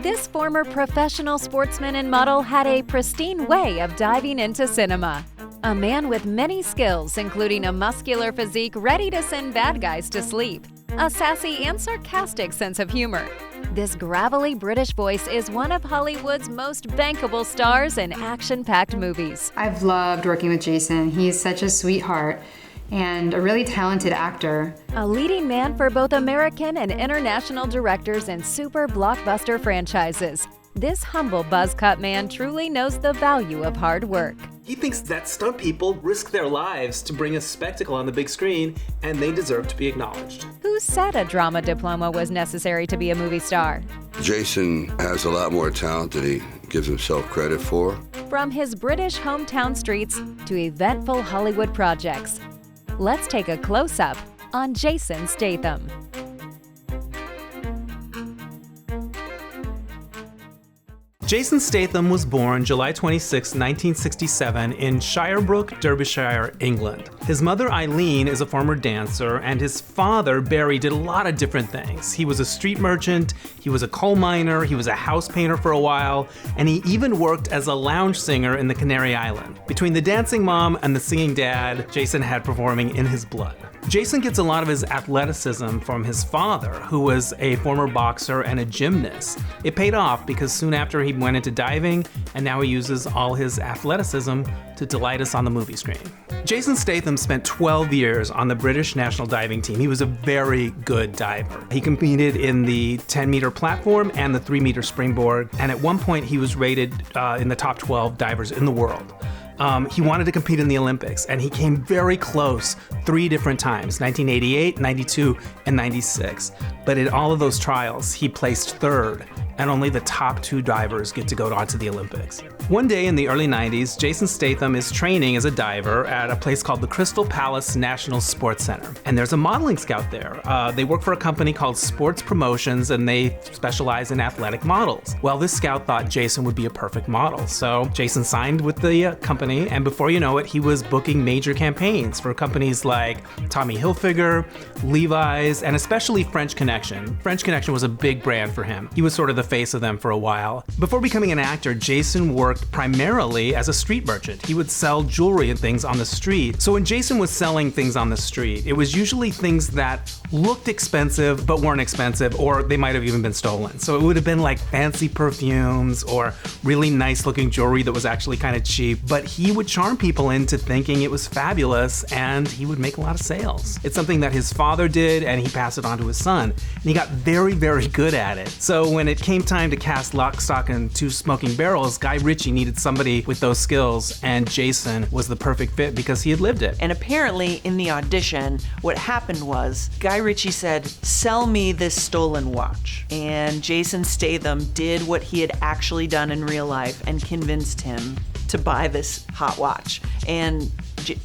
This former professional sportsman and model had a pristine way of diving into cinema. A man with many skills, including a muscular physique ready to send bad guys to sleep, a sassy and sarcastic sense of humor. This gravelly British voice is one of Hollywood's most bankable stars in action-packed movies. I've loved working with Jason. He's such a sweetheart and a really talented actor. A leading man for both American and international directors in super blockbuster franchises. This humble buzz-cut man truly knows the value of hard work. He thinks that stunt people risk their lives to bring a spectacle on the big screen, and they deserve to be acknowledged. Who said a drama diploma was necessary to be a movie star? Jason has a lot more talent than he gives himself credit for. From his British hometown streets to eventful Hollywood projects, let's take a close-up on Jason Statham. Jason Statham was born July 26, 1967 in Shirebrook, Derbyshire, England. His mother Eileen is a former dancer, and his father Barry did a lot of different things. He was a street merchant, he was a coal miner, he was a house painter for a while, and he even worked as a lounge singer in the Canary Island. Between the dancing mom and the singing dad, Jason had performing in his blood. Jason gets a lot of his athleticism from his father, who was a former boxer and a gymnast. It paid off because soon after he went into diving, and now he uses all his athleticism to delight us on the movie screen. Jason Statham spent 12 years on the British national diving team. He was a very good diver. He competed in the 10-meter platform and the 3-meter springboard, and at one point he was rated in the top 12 divers in the world. He wanted to compete in the Olympics, and he came very close 3 different times, 1988, 92, and 96. But in all of those trials, he placed 3rd, and only the top 2 divers get to go on to the Olympics. One day in the early 90s, Jason Statham is training as a diver at a place called the Crystal Palace National Sports Center. And there's a modeling scout there. They work for a company called Sports Promotions, and they specialize in athletic models. Well, this scout thought Jason would be a perfect model. So Jason signed with the company, and before you know it, he was booking major campaigns for companies like Tommy Hilfiger, Levi's, and especially French Connection. French Connection was a big brand for him. He was sort of the face of them for a while. Before becoming an actor, Jason worked primarily as a street merchant. He would sell jewelry and things on the street. So when Jason was selling things on the street, it was usually things that looked expensive but weren't expensive, or they might have even been stolen. So it would have been like fancy perfumes or really nice looking jewelry that was actually kind of cheap, but he would charm people into thinking it was fabulous, and he would make a lot of sales. It's something that his father did, and he passed it on to his son, and he got very, very good at it. So when it came time to cast Lock, Stock, and Two Smoking Barrels, Guy Ritchie needed somebody with those skills, and Jason was the perfect fit because he had lived it. And apparently in the audition, what happened was Guy Ritchie said, "Sell me this stolen watch." And Jason Statham did what he had actually done in real life and convinced him to buy this hot watch. And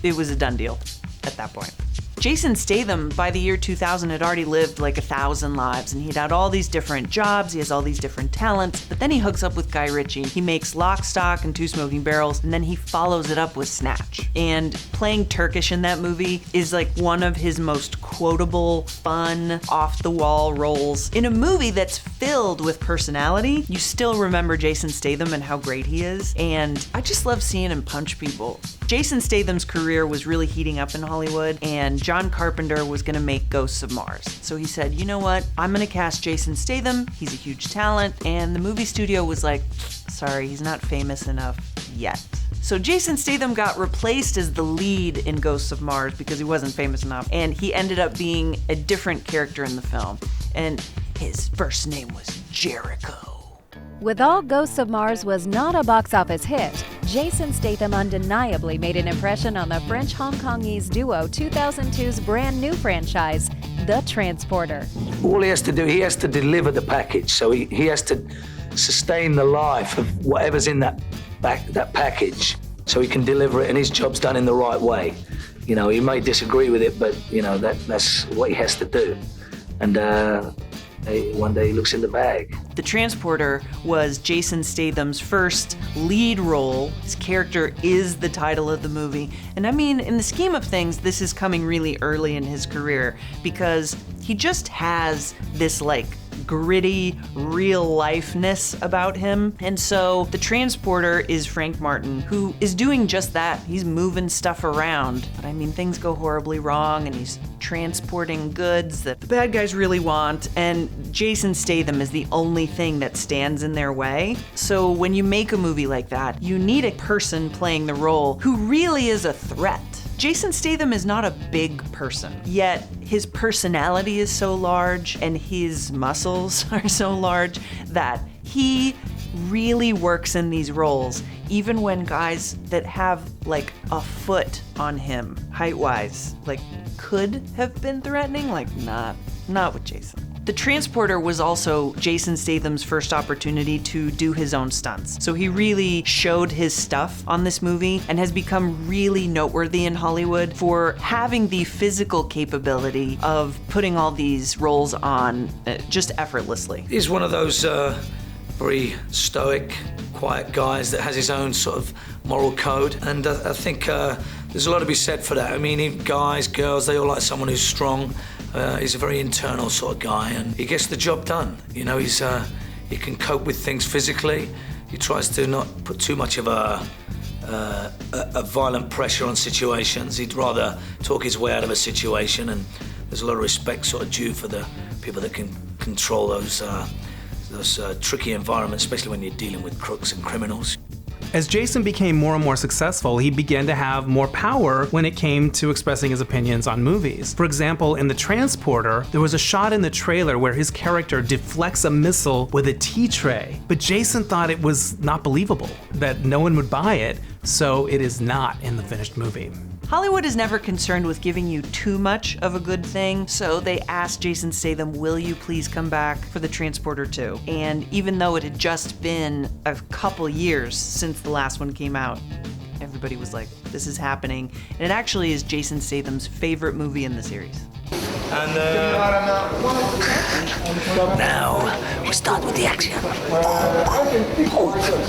it was a done deal at that point. Jason Statham, by the year 2000, had already lived like 1,000 lives, and he'd had all these different jobs, he has all these different talents, but then he hooks up with Guy Ritchie. He makes Lock, Stock, and Two Smoking Barrels, and then he follows it up with Snatch. And playing Turkish in that movie is like one of his most quotable, fun, off-the-wall roles. In a movie that's filled with personality, you still remember Jason Statham and how great he is, and I just love seeing him punch people. Jason Statham's career was really heating up in Hollywood, and John Carpenter was gonna make Ghosts of Mars. So he said, you know what, I'm gonna cast Jason Statham, he's a huge talent, and the movie studio was like, sorry, he's not famous enough yet. So Jason Statham got replaced as the lead in Ghosts of Mars because he wasn't famous enough, and he ended up being a different character in the film, and his first name was Jericho. With all Ghosts of Mars was not a box office hit, Jason Statham undeniably made an impression on the French-Hong Kongese duo 2002's brand new franchise, The Transporter. All he has to do, he has to deliver the package. So he has to sustain the life of whatever's in that package so he can deliver it, and his job's done in the right way. You know, he may disagree with it, but you know, that's what he has to do. And one day he looks in the bag. The Transporter was Jason Statham's first lead role. His character is the title of the movie. And I mean, in the scheme of things, this is coming really early in his career because he just has this like gritty real-lifeness about him. And so the transporter is Frank Martin, who is doing just that. He's moving stuff around. But I mean, things go horribly wrong, and he's transporting goods that the bad guys really want, and Jason Statham is the only thing that stands in their way. So when you make a movie like that, you need a person playing the role who really is a threat. Jason Statham is not a big person, yet his personality is so large and his muscles are so large that he really works in these roles, even when guys that have like a foot on him, height-wise, like could have been threatening, like not with Jason. The transporter was also Jason Statham's first opportunity to do his own stunts. So he really showed his stuff on this movie and has become really noteworthy in Hollywood for having the physical capability of putting all these roles on just effortlessly. He's one of those very stoic, quiet guys that has his own sort of moral code, and I think there's a lot to be said for that. I mean, even guys, girls, they all like someone who's strong. He's a very internal sort of guy, and he gets the job done. You know, he can cope with things physically. He tries to not put too much of a violent pressure on situations. He'd rather talk his way out of a situation, and there's a lot of respect sort of due for the people that can control those tricky environments, especially when you're dealing with crooks and criminals. As Jason became more and more successful, he began to have more power when it came to expressing his opinions on movies. For example, in The Transporter, there was a shot in the trailer where his character deflects a missile with a tea tray, but Jason thought it was not believable, that no one would buy it, so it is not in the finished movie. Hollywood is never concerned with giving you too much of a good thing, so they asked Jason Statham, will you please come back for The Transporter 2? And even though it had just been a couple years since the last one came out, everybody was like, this is happening. And it actually is Jason Statham's favorite movie in the series. And now we start with the action.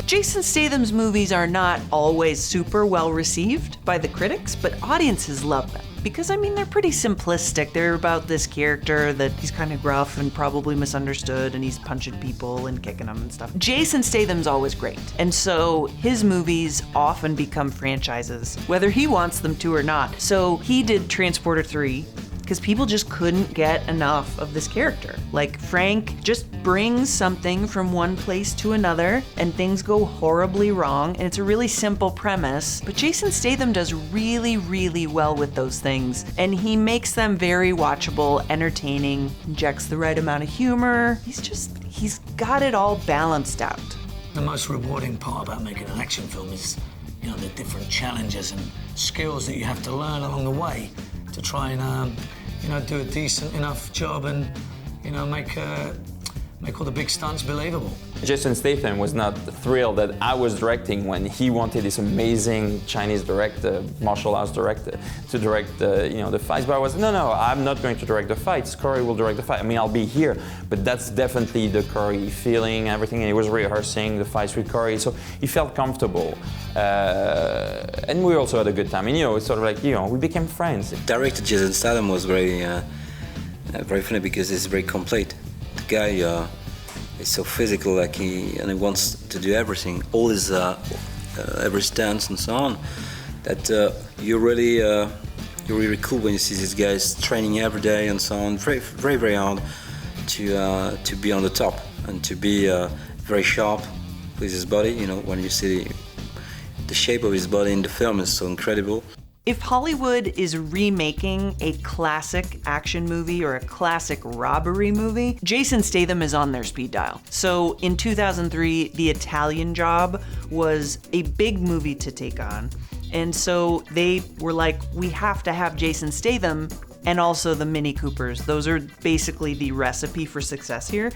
Jason Statham's movies are not always super well received by the critics, but audiences love them. Because, I mean, they're pretty simplistic. They're about this character that he's kind of gruff and probably misunderstood, and he's punching people and kicking them and stuff. Jason Statham's always great. And so his movies often become franchises, whether he wants them to or not. So he did Transporter 3, because people just couldn't get enough of this character. Like, Frank just brings something from one place to another, and things go horribly wrong, and it's a really simple premise, but Jason Statham does really, really well with those things, and he makes them very watchable, entertaining, injects the right amount of humor. He's got it all balanced out. The most rewarding part about making an action film is, you know, the different challenges and skills that you have to learn along the way to try and do a decent enough job and, make all the big stunts believable. Jason Statham was not thrilled that I was directing when he wanted this amazing Chinese director, martial arts director, to direct the fights. But I was, no, I'm not going to direct the fights. Corey will direct the fight. I mean, I'll be here, but that's definitely the Corey feeling, everything. And he was rehearsing the fights with Corey, so he felt comfortable. And we also had a good time. And, it's sort of like, we became friends. Director Jason Statham was very funny because he's very complete. The guy is so physical, he wants to do everything, all his every stance and so on. That you're really cool when you see these guys training every day and so on. Very, very, very hard to be on the top and to be very sharp with his body. When you see the shape of his body in the film is so incredible. If Hollywood is remaking a classic action movie or a classic robbery movie, Jason Statham is on their speed dial. So in 2003, The Italian Job was a big movie to take on. And so they were like, we have to have Jason Statham and also the Mini Coopers. Those are basically the recipe for success here.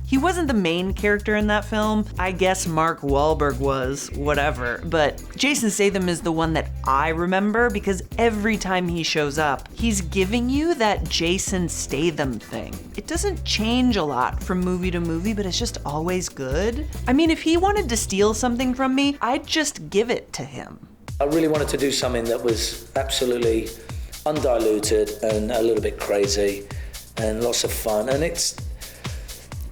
He wasn't the main character in that film. I guess Mark Wahlberg was, whatever. But Jason Statham is the one that I remember because every time he shows up, he's giving you that Jason Statham thing. It doesn't change a lot from movie to movie, but it's just always good. I mean, if he wanted to steal something from me, I'd just give it to him. I really wanted to do something that was absolutely undiluted and a little bit crazy and lots of fun. And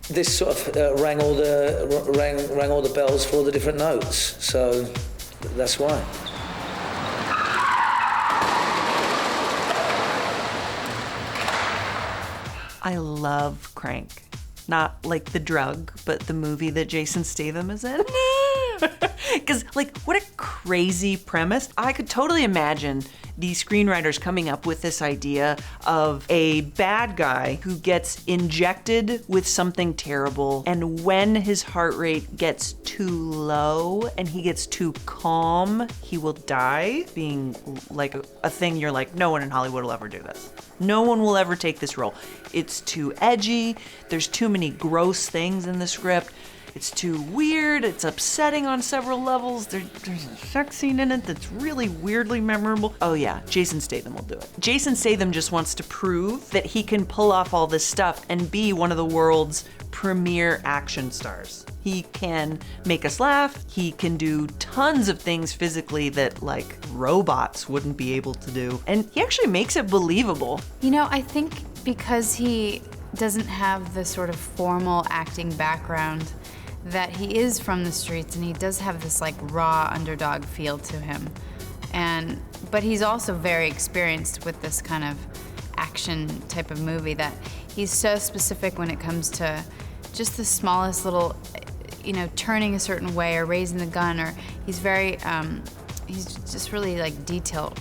this sort of rang all the bells for all the different notes. So that's why. I love Crank. Not like the drug, but the movie that Jason Statham is in. Because, like, what a crazy premise. I could totally imagine these screenwriters coming up with this idea of a bad guy who gets injected with something terrible, and when his heart rate gets too low and he gets too calm, he will die, being like a thing you're like, no one in Hollywood will ever do this. No one will ever take this role. It's too edgy, there's too many gross things in the script. It's too weird, it's upsetting on several levels, there's a sex scene in it that's really weirdly memorable. Oh yeah, Jason Statham will do it. Jason Statham just wants to prove that he can pull off all this stuff and be one of the world's premier action stars. He can make us laugh, he can do tons of things physically that like robots wouldn't be able to do, and he actually makes it believable. You know, I think because he doesn't have the sort of formal acting background, that he is from the streets and he does have this like raw underdog feel to him. But he's also very experienced with this kind of action type of movie, that he's so specific when it comes to just the smallest little, turning a certain way or raising the gun, or he's very, he's just really like detail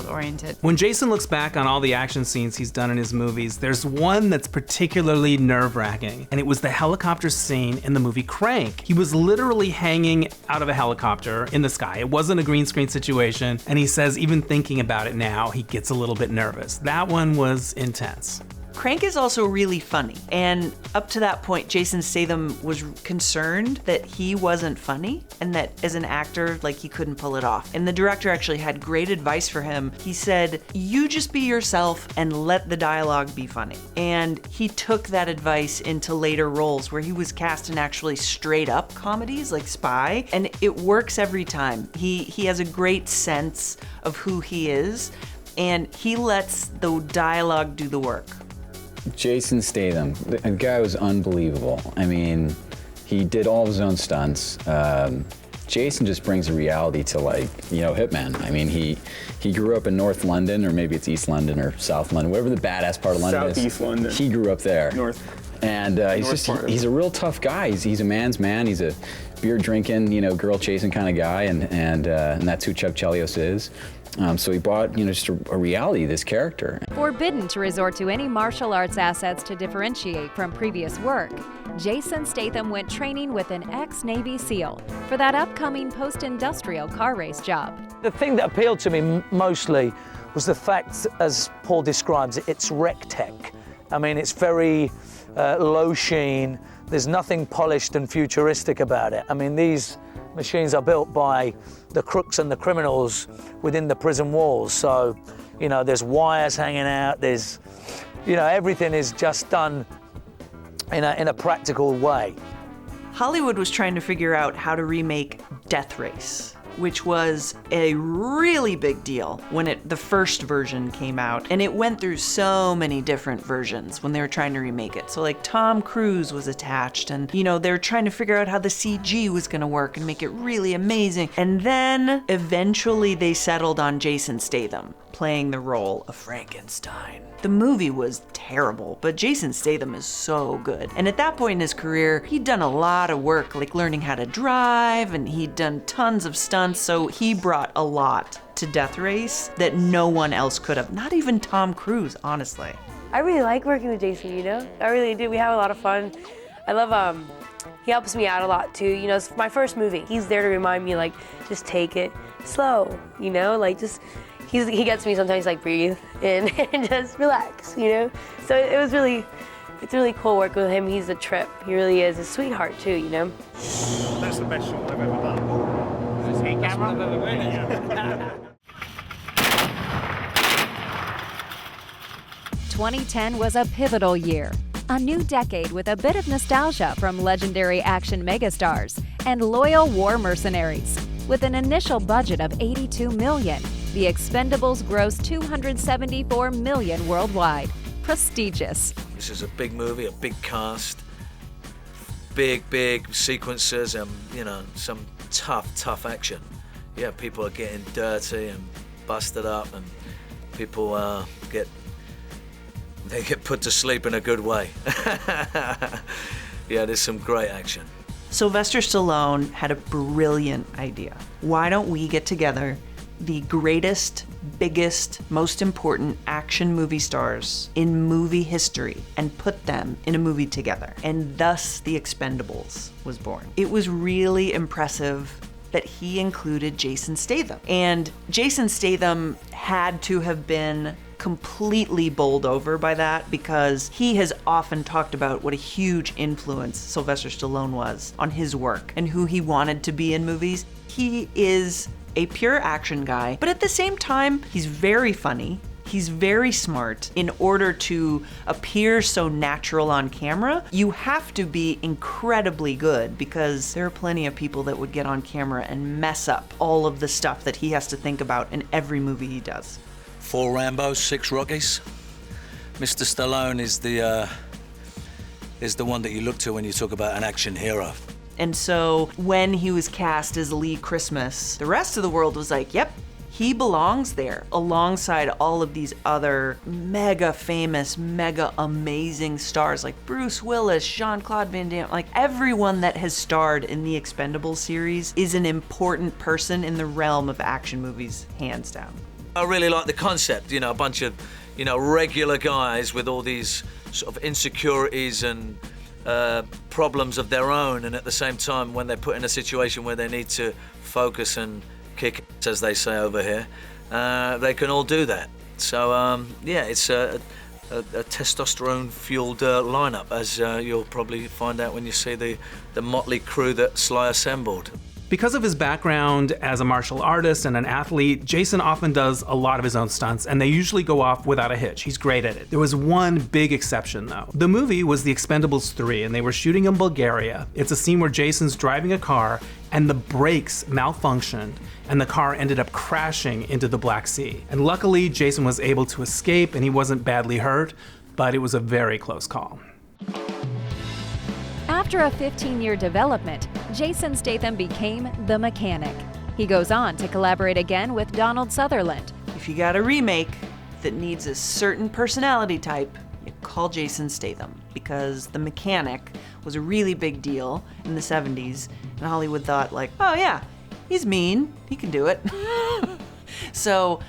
oriented. When Jason looks back on all the action scenes he's done in his movies, there's one that's particularly nerve-wracking, and it was the helicopter scene in the movie Crank. He was literally hanging out of a helicopter in the sky. It wasn't a green screen situation, and he says even thinking about it now, he gets a little bit nervous. That one was intense. Crank is also really funny, and up to that point, Jason Statham was concerned that he wasn't funny and that as an actor, like, he couldn't pull it off. And the director actually had great advice for him. He said, you just be yourself and let the dialogue be funny. And he took that advice into later roles where he was cast in actually straight up comedies like Spy, and it works every time. He has a great sense of who he is, and he lets the dialogue do the work. Jason Statham, the guy was unbelievable. I mean, he did all of his own stunts. Jason just brings a reality to, like, Hitman. I mean, he grew up in North London, or maybe it's East London or South London, whatever the badass part of London is. Southeast London. He grew up there. North. And he's a real tough guy. He's a man's man. He's a beer drinking, girl chasing kind of guy, and that's who Chuck Chelios is. So he bought, just a reality, this character. Forbidden to resort to any martial arts assets to differentiate from previous work, Jason Statham went training with an ex-Navy SEAL for that upcoming post-industrial car race job. The thing that appealed to me mostly was the fact, as Paul describes it, it's rec tech. I mean, it's very low sheen. There's nothing polished and futuristic about it. I mean, these machines are built by the crooks and the criminals within the prison walls. So, there's wires hanging out, there's, everything is just done in a practical way. Hollywood was trying to figure out how to remake Death Race, which was a really big deal when the first version came out. And it went through so many different versions when they were trying to remake it. So like Tom Cruise was attached, and they were trying to figure out how the CG was gonna work and make it really amazing. And then eventually they settled on Jason Statham playing the role of Frankenstein. The movie was terrible, but Jason Statham is so good. And at that point in his career, he'd done a lot of work, like learning how to drive, and he'd done tons of stunts, so he brought a lot to Death Race that no one else could have. Not even Tom Cruise, honestly. I really like working with Jason, I really do. We have a lot of fun. I love, he helps me out a lot too. It's my first movie. He's there to remind me, like, just take it slow, he gets me sometimes, like, breathe and just relax, So it's really cool working with him. He's a trip. He really is a sweetheart too, That's the best shot I've ever done. Is he camera? 2010 was a pivotal year. A new decade with a bit of nostalgia from legendary action megastars and loyal war mercenaries. With an initial budget of $82 million, the Expendables grossed $274 million worldwide. Prestigious. This is a big movie, a big cast, big sequences and, you know, some tough action. Yeah, people are getting dirty and busted up, and people get put to sleep in a good way. Yeah, there's some great action. Sylvester Stallone had a brilliant idea. Why don't we get together the greatest, biggest, most important action movie stars in movie history and put them in a movie together? And thus The Expendables was born. It was really impressive that he included Jason Statham. And Jason Statham had to have been completely bowled over by that, because he has often talked about what a huge influence Sylvester Stallone was on his work and who he wanted to be in movies. He is a pure action guy, but at the same time, he's very funny. He's very smart. In order to appear so natural on camera, you have to be incredibly good, because there are plenty of people that would get on camera and mess up all of the stuff that he has to think about in every movie he does. 4 Rambos, 6 Rockies. Mr. Stallone is the one that you look to when you talk about an action hero. And so when he was cast as Lee Christmas, the rest of the world was like, yep, he belongs there, alongside all of these other mega famous, mega amazing stars like Bruce Willis, Jean-Claude Van Damme. Like, everyone that has starred in the Expendables series is an important person in the realm of action movies, hands down. I really like the concept, you know, a bunch of, you know, regular guys with all these sort of insecurities and problems of their own, and at the same time, when they're put in a situation where they need to focus and kick, as they say over here, they can all do that. So yeah, it's a testosterone-fueled lineup, as you'll probably find out when you see the motley crew that Sly assembled. Because of his background as a martial artist and an athlete, Jason often does a lot of his own stunts, and they usually go off without a hitch. He's great at it. There was one big exception, though. The movie was The Expendables 3, and they were shooting in Bulgaria. It's a scene where Jason's driving a car, and the brakes malfunctioned, and the car ended up crashing into the Black Sea. And luckily, Jason was able to escape, and he wasn't badly hurt, but it was a very close call. After a 15-year development, Jason Statham became the mechanic. He goes on to collaborate again with Donald Sutherland. If you got a remake that needs a certain personality type, you call Jason Statham, because the mechanic was a really big deal in the 70s, and Hollywood thought, like, oh yeah, he's mean, he can do it. So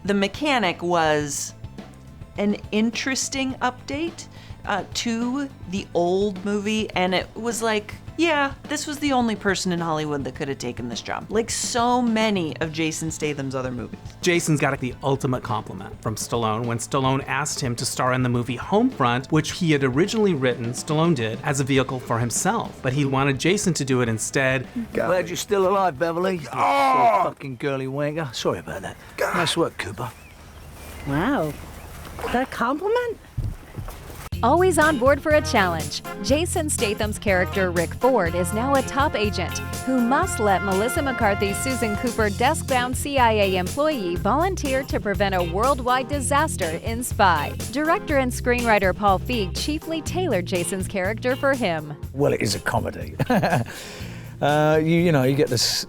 the mechanic was an interesting update to the old movie, and it was like, yeah, this was the only person in Hollywood that could have taken this job, like so many of Jason Statham's other movies. Jason's got the ultimate compliment from Stallone when Stallone asked him to star in the movie Homefront, which he had originally written, Stallone did, as a vehicle for himself, but he wanted Jason to do it instead. Glad you're still alive, Beverly. Oh! Fucking girly wanker. Sorry about that. Nice work, Cooper. Wow. Is that a compliment? Always on board for a challenge, Jason Statham's character Rick Ford is now a top agent who must let Melissa McCarthy's Susan Cooper desk-bound CIA employee volunteer to prevent a worldwide disaster in Spy. Director and screenwriter Paul Feig chiefly tailored Jason's character for him. Well, it is a comedy. You know, you get to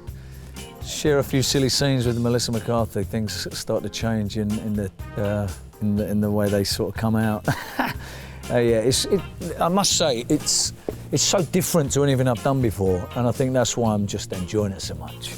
share a few silly scenes with Melissa McCarthy. Things start to change in the way they sort of come out. Yeah, I must say, it's so different to anything I've done before, and I think that's why I'm just enjoying it so much.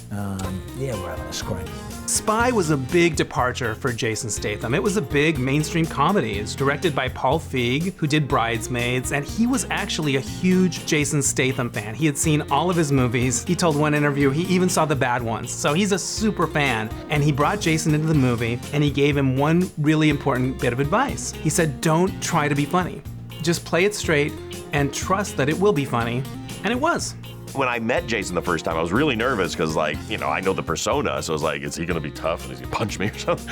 Yeah, we're having a scream. Spy was a big departure for Jason Statham. It was a big mainstream comedy. It's directed by Paul Feig, who did Bridesmaids, and he was actually a huge Jason Statham fan. He had seen all of his movies. He told one interview he even saw the bad ones, so he's a super fan. And he brought Jason into the movie, and he gave him one really important bit of advice. He said, don't try to be funny. Just play it straight and trust that it will be funny, and it was. When I met Jason the first time, I was really nervous because, like, you know, I know the persona, so I was like, is he gonna be tough and is he gonna punch me or something?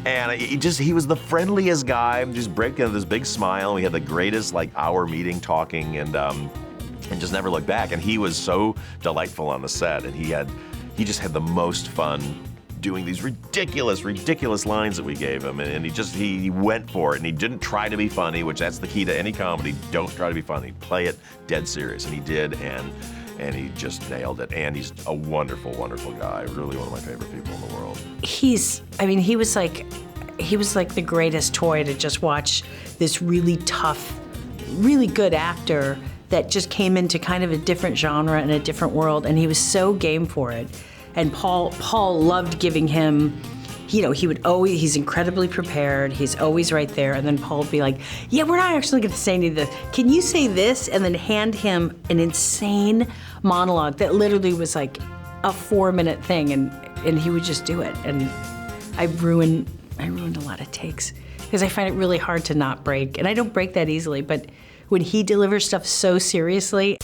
And he was the friendliest guy, just breaking into this big smile. We had the greatest, like, hour meeting talking and just never looked back. And he was so delightful on the set, and he just had the most fun doing these ridiculous lines that we gave him, and he went for it, and he didn't try to be funny, which that's the key to any comedy. Don't try to be funny. Play it dead serious, and he did, and he just nailed it. And he's a wonderful, wonderful guy. Really one of my favorite people in the world. He was like the greatest toy to just watch, this really tough, really good actor that just came into kind of a different genre and a different world, and he was so game for it. And Paul loved giving him, he's incredibly prepared, he's always right there, and then Paul would be like, yeah, we're not actually gonna say any of this. Can you say this? And then hand him an insane monologue that literally was like a 4-minute thing, and he would just do it. And I ruined a lot of takes because I find it really hard to not break, and I don't break that easily, but when he delivers stuff so seriously.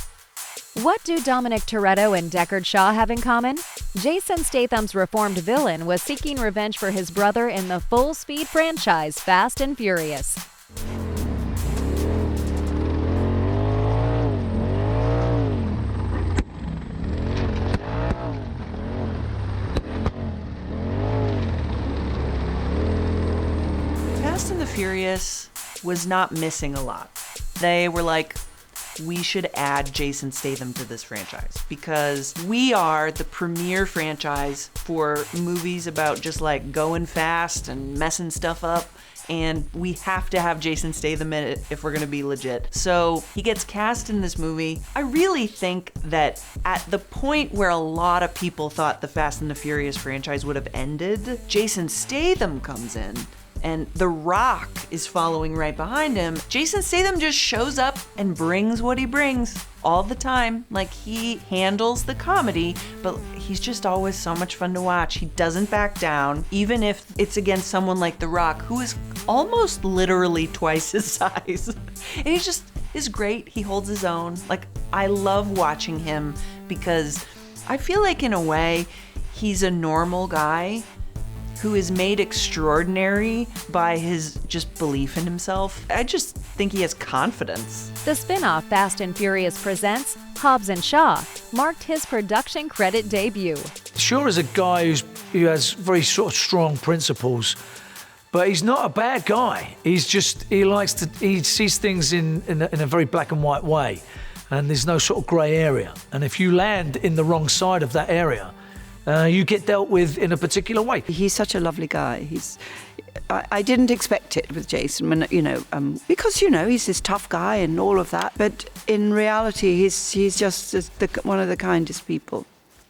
What do Dominic Toretto and Deckard Shaw have in common? Jason Statham's reformed villain was seeking revenge for his brother in the full-speed franchise Fast and Furious. Fast and the Furious was not missing a lot. They were like, we should add Jason Statham to this franchise because we are the premier franchise for movies about just like going fast and messing stuff up, and we have to have Jason Statham in it if we're gonna be legit. So he gets cast in this movie. I really think that at the point where a lot of people thought the Fast and the Furious franchise would have ended, Jason Statham comes in. And The Rock is following right behind him. Jason Statham just shows up and brings what he brings all the time. Like, he handles the comedy, but he's just always so much fun to watch. He doesn't back down, even if it's against someone like The Rock, who is almost literally twice his size. And he just is great. He holds his own. Like, I love watching him because I feel like, in a way, he's a normal guy who is made extraordinary by his just belief in himself. I just think he has confidence. The spin-off Fast and Furious Presents Hobbs and Shaw marked his production credit debut. Shaw is a guy who has very sort of strong principles, but he's not a bad guy. He sees things in a very black and white way, and there's no sort of grey area. And if you land in the wrong side of that area, you get dealt with in a particular way. He's such a lovely guy. I didn't expect it with Jason, because he's this tough guy and all of that. But in reality, he's just one of the kindest people.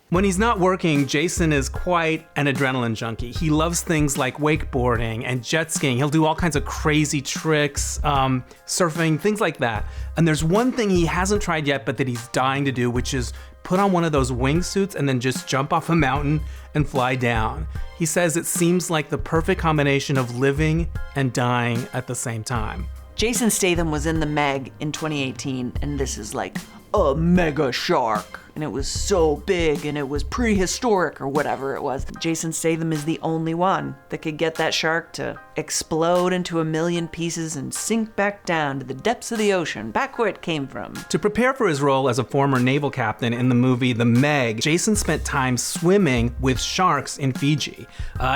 When he's not working, Jason is quite an adrenaline junkie. He loves things like wakeboarding and jet skiing. He'll do all kinds of crazy tricks, surfing, things like that. And there's one thing he hasn't tried yet, but that he's dying to do, which is put on one of those wingsuits and then just jump off a mountain and fly down. He says it seems like the perfect combination of living and dying at the same time. Jason Statham was in The Meg in 2018, and this is like a mega shark. And it was so big, and it was prehistoric, or whatever it was. Jason Statham is the only one that could get that shark to explode into a million pieces and sink back down to the depths of the ocean, back where it came from. To prepare for his role as a former naval captain in the movie The Meg, Jason spent time swimming with sharks in Fiji.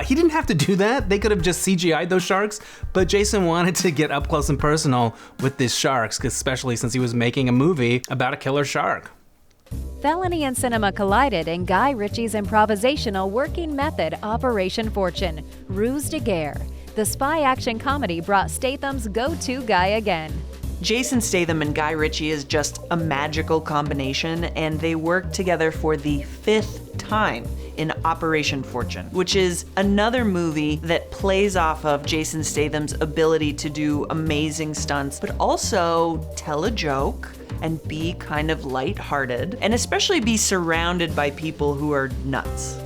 He didn't have to do that. They could have just CGI'd those sharks, but Jason wanted to get up close and personal with these sharks, especially since he was making a movie about a killer shark. Felony and cinema collided in Guy Ritchie's improvisational working method Operation Fortune, Ruse de Guerre. The spy action comedy brought Statham's go-to guy again. Jason Statham and Guy Ritchie is just a magical combination, and they worked together for the 5th time in Operation Fortune, which is another movie that plays off of Jason Statham's ability to do amazing stunts, but also tell a joke and be kind of lighthearted, and especially be surrounded by people who are nuts.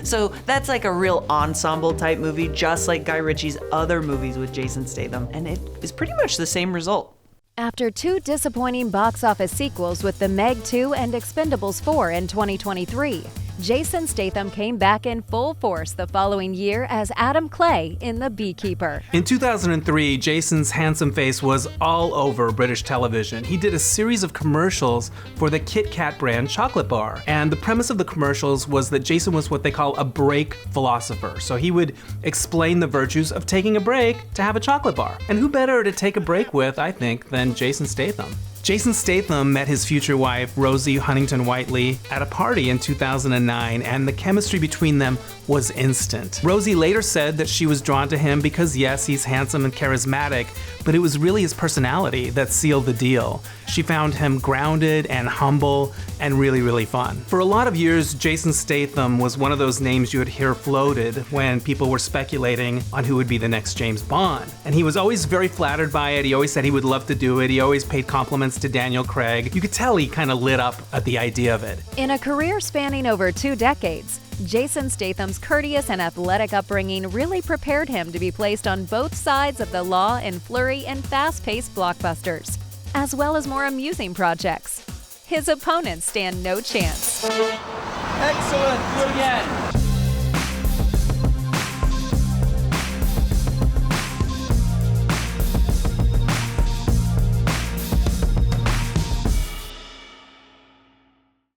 So that's like a real ensemble type movie, just like Guy Ritchie's other movies with Jason Statham, and it is pretty much the same result. After 2 disappointing box office sequels with The Meg 2 and Expendables 4 in 2023, Jason Statham came back in full force the following year as Adam Clay in The Beekeeper. In 2003, Jason's handsome face was all over British television. He did a series of commercials for the Kit Kat brand chocolate bar. And the premise of the commercials was that Jason was what they call a break philosopher. So he would explain the virtues of taking a break to have a chocolate bar. And who better to take a break with, I think, than Jason Statham? Jason Statham met his future wife, Rosie Huntington-Whiteley, at a party in 2009, and the chemistry between them was instant. Rosie later said that she was drawn to him because, yes, he's handsome and charismatic, but it was really his personality that sealed the deal. She found him grounded and humble and really, really fun. For a lot of years, Jason Statham was one of those names you would hear floated when people were speculating on who would be the next James Bond. And he was always very flattered by it. He always said he would love to do it. He always paid compliments to Daniel Craig. You could tell he kind of lit up at the idea of it. In a career spanning over 2 decades, Jason Statham's courteous and athletic upbringing really prepared him to be placed on both sides of the law in flurry and fast-paced blockbusters, as well as more amusing projects. His opponents stand no chance. Excellent, good again.